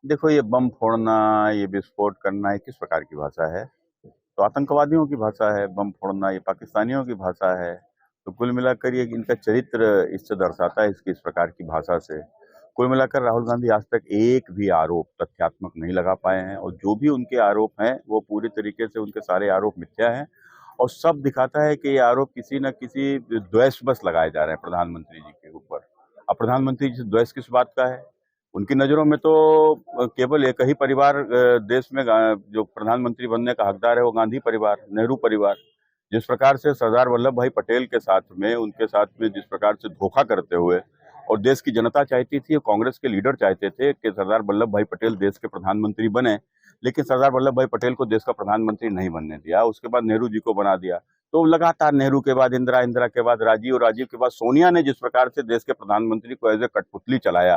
देखो, ये बम फोड़ना, ये विस्फोट करना, ये किस प्रकार की भाषा है? तो आतंकवादियों की भाषा है। बम फोड़ना ये पाकिस्तानियों की भाषा है। तो कुल मिलाकर ये इनका चरित्र इससे दर्शाता है, इसकी इस प्रकार की भाषा से। कुल मिलाकर राहुल गांधी आज तक एक भी आरोप तथ्यात्मक नहीं लगा पाए हैं, और जो भी उनके आरोप हैं वो पूरी तरीके से उनके सारे आरोप मिथ्या हैं। और सब दिखाता है कि ये आरोप किसी न किसी द्वेष बस लगाए जा रहे हैं प्रधानमंत्री जी के ऊपर। अब प्रधानमंत्री जी से द्वेष किस बात का है? उनकी नजरों में तो केवल एक ही परिवार देश में जो प्रधानमंत्री बनने का हकदार है, वो गांधी परिवार, नेहरू परिवार। जिस प्रकार से सरदार वल्लभ भाई पटेल के साथ में, उनके साथ में जिस प्रकार से धोखा करते हुए, और देश की जनता चाहती थी, कांग्रेस के लीडर चाहते थे कि सरदार वल्लभ भाई पटेल देश के प्रधानमंत्री बने, लेकिन सरदार वल्लभ भाई पटेल को देश का प्रधानमंत्री नहीं बनने दिया। उसके बाद नेहरू जी को बना दिया। तो लगातार नेहरू के बाद इंदिरा, इंदिरा के बाद राजीव, और राजीव के बाद सोनिया ने जिस प्रकार से देश के प्रधानमंत्री को एज ए कठपुतली चलाया,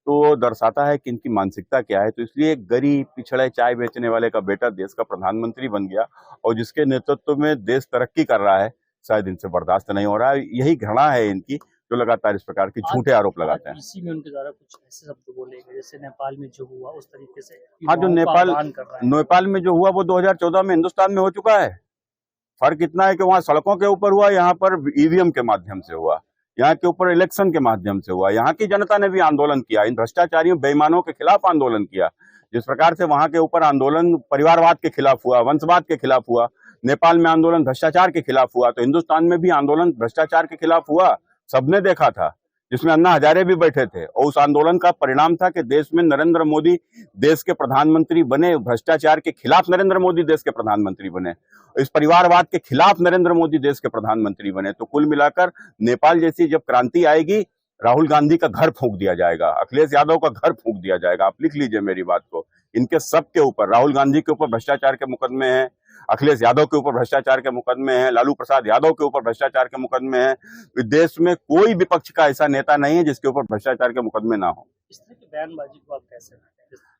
तो वो दर्शाता है कि इनकी मानसिकता क्या है। तो इसलिए गरीब पिछड़े चाय बेचने वाले का बेटा देश का प्रधानमंत्री बन गया, और जिसके नेतृत्व में देश तरक्की कर रहा है, शायद इनसे बर्दाश्त नहीं हो रहा है। यही घृणा है इनकी, जो लगातार इस प्रकार के झूठे आरोप लगाते हैं। इसी में उनके द्वारा कुछ ऐसे शब्द बोले गए, जैसे नेपाल में जो हुआ उस तरीके से हाँ, जो नेपाल में जो हुआ वो 2014 में हिंदुस्तान में हो चुका है। फर्क इतना है कि वहां सड़कों के ऊपर हुआ, यहाँ पर ईवीएम के माध्यम से हुआ, यहाँ के ऊपर इलेक्शन के माध्यम से हुआ। यहाँ की जनता ने भी आंदोलन किया, इन भ्रष्टाचारियों बेईमानों के खिलाफ आंदोलन किया। जिस प्रकार से वहां के ऊपर आंदोलन परिवारवाद के खिलाफ हुआ, वंशवाद के खिलाफ हुआ, नेपाल में आंदोलन भ्रष्टाचार के खिलाफ हुआ, तो हिंदुस्तान में भी आंदोलन भ्रष्टाचार के खिलाफ हुआ। सबने देखा था, जिसमें अन्ना हजारे भी बैठे थे, और उस आंदोलन का परिणाम था कि देश में नरेंद्र मोदी देश के प्रधानमंत्री बने। भ्रष्टाचार के खिलाफ नरेंद्र मोदी देश के प्रधानमंत्री बने, इस परिवारवाद के खिलाफ नरेंद्र मोदी देश के प्रधानमंत्री बने। तो कुल मिलाकर नेपाल जैसी जब क्रांति आएगी, राहुल गांधी का घर फूंक दिया जाएगा, अखिलेश यादव का घर फूंक दिया जाएगा। आप लिख लीजिए मेरी बात को। इनके सबके ऊपर, राहुल गांधी के ऊपर भ्रष्टाचार के मुकदमे हैं, अखिलेश यादव के ऊपर भ्रष्टाचार के मुकदमे हैं, लालू प्रसाद यादव के ऊपर भ्रष्टाचार के मुकदमे हैं। देश में कोई विपक्ष का ऐसा नेता नहीं है जिसके ऊपर भ्रष्टाचार के मुकदमे ना हो। इस तरह की बयानबाजी को आप कैसे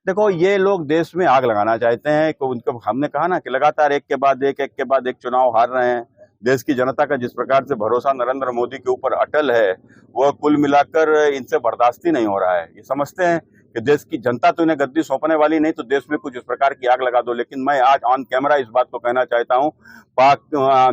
देखो, ये लोग देश में आग लगाना चाहते हैं। उनको हमने कहा ना कि लगातार एक के बाद एक चुनाव हार रहे हैं। देश की जनता का जिस प्रकार से भरोसा नरेंद्र मोदी के ऊपर अटल है, वह कुल मिलाकर इनसे बर्दाश्त ही नहीं हो रहा है। ये समझते हैं कि देश की जनता तो इन्हें गद्दी सौंपने वाली नहीं, तो देश में कुछ इस प्रकार की आग लगा दो। लेकिन मैं आज ऑन कैमरा इस बात को कहना चाहता हूँ,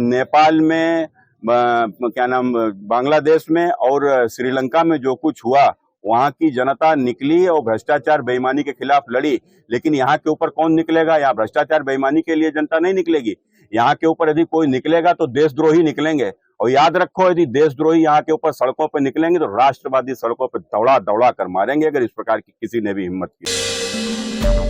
नेपाल में, क्या नाम, बांग्लादेश में और श्रीलंका में जो कुछ हुआ, वहां की जनता निकली और भ्रष्टाचार बेईमानी के खिलाफ लड़ी। लेकिन यहाँ के ऊपर कौन निकलेगा? यहाँ भ्रष्टाचार बेईमानी के लिए जनता नहीं निकलेगी। यहाँ के ऊपर यदि कोई निकलेगा तो देशद्रोही निकलेंगे। और याद रखो, यदि देशद्रोही यहाँ के ऊपर सड़कों पर निकलेंगे तो राष्ट्रवादी सड़कों पर दौड़ा दौड़ा कर मारेंगे, अगर इस प्रकार की किसी ने भी हिम्मत की।